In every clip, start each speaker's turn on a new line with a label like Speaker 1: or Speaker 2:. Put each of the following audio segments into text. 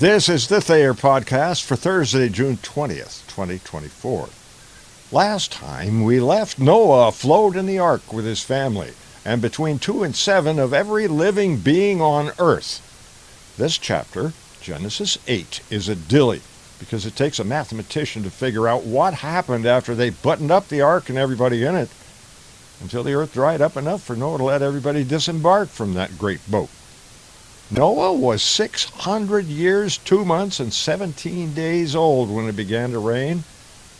Speaker 1: This is the Thayer Podcast for Thursday, June 20th, 2024. Last time we left Noah afloat in the ark with his family, and between 2 and 7 of every living being on earth. This chapter, Genesis 8, is a dilly, because it takes a mathematician to figure out what happened after they buttoned up the ark and everybody in it, until the earth dried up enough for Noah to let everybody disembark from that great boat. Noah was 600 years, 2 months, and 17 days old when it began to rain.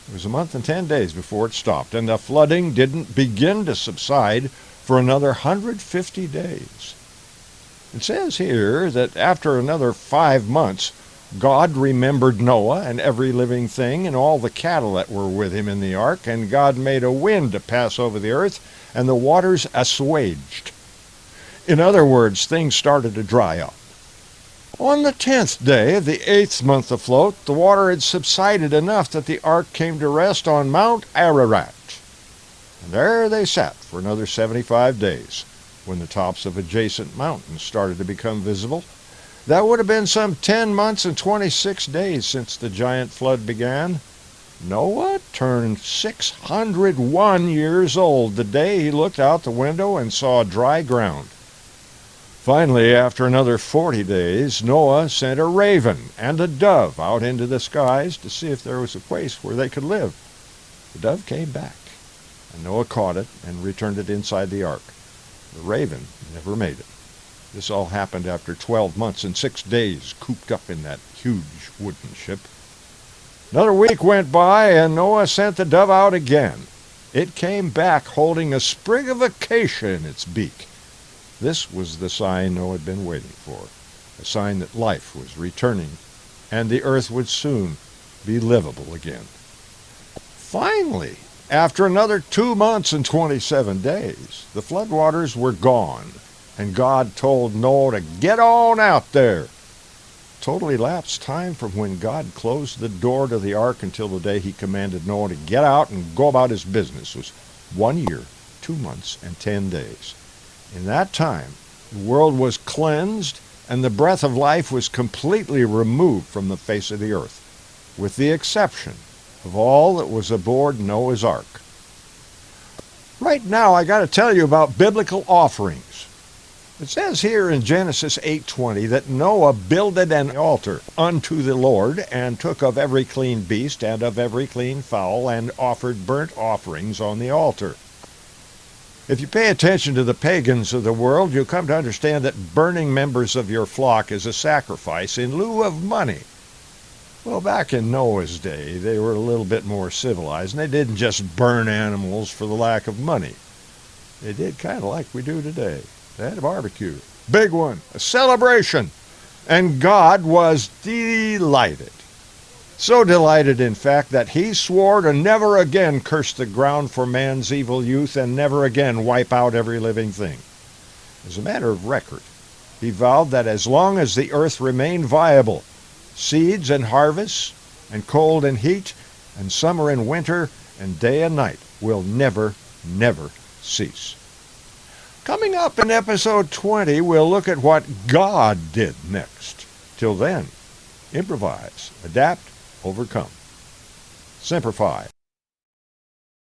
Speaker 1: It was a month and 10 days before it stopped, and the flooding didn't begin to subside for another 150 days. It says here that after another 5 months, God remembered Noah and every living thing and all the cattle that were with him in the ark, and God made a wind to pass over the earth, and the waters assuaged. In other words, things started to dry up. On the 10th day of the 8th month afloat, the water had subsided enough that the ark came to rest on Mount Ararat. And there they sat for another 75 days, when the tops of adjacent mountains started to become visible. That would have been some 10 months and 26 days since the giant flood began. Noah turned 601 years old the day he looked out the window and saw dry ground. Finally, after another 40 days, Noah sent a raven and a dove out into the skies to see if there was a place where they could live. The dove came back, and Noah caught it and returned it inside the ark. The raven never made it. This all happened after 12 months and 6 days cooped up in that huge wooden ship. Another week went by, and Noah sent the dove out again. It came back holding a sprig of acacia in its beak. This was the sign Noah had been waiting for, a sign that life was returning and the earth would soon be livable again. Finally, after another 2 months and 27 days, the floodwaters were gone, and God told Noah to get on out there. Total elapsed time from when God closed the door to the ark until the day he commanded Noah to get out and go about his business was 1 year, 2 months, and 10 days. In that time, the world was cleansed, and the breath of life was completely removed from the face of the earth, with the exception of all that was aboard Noah's ark. Right now, I got to tell you about biblical offerings. It says here in Genesis 8:20 that Noah builded an altar unto the Lord, and took of every clean beast and of every clean fowl, and offered burnt offerings on the altar. If you pay attention to the pagans of the world, you'll come to understand that burning members of your flock is a sacrifice in lieu of money. Well, back in Noah's day, they were a little bit more civilized, and they didn't just burn animals for the lack of money. They did kind of like we do today. They had a barbecue, big one, a celebration, and God was delighted. So delighted, in fact, that he swore to never again curse the ground for man's evil youth and never again wipe out every living thing. As a matter of record, he vowed that as long as the earth remained viable, seeds and harvests, and cold and heat, and summer and winter, and day and night will never, never cease. Coming up in episode 20, we'll look at what God did next. Till then, improvise, adapt, overcome. Semper Fi.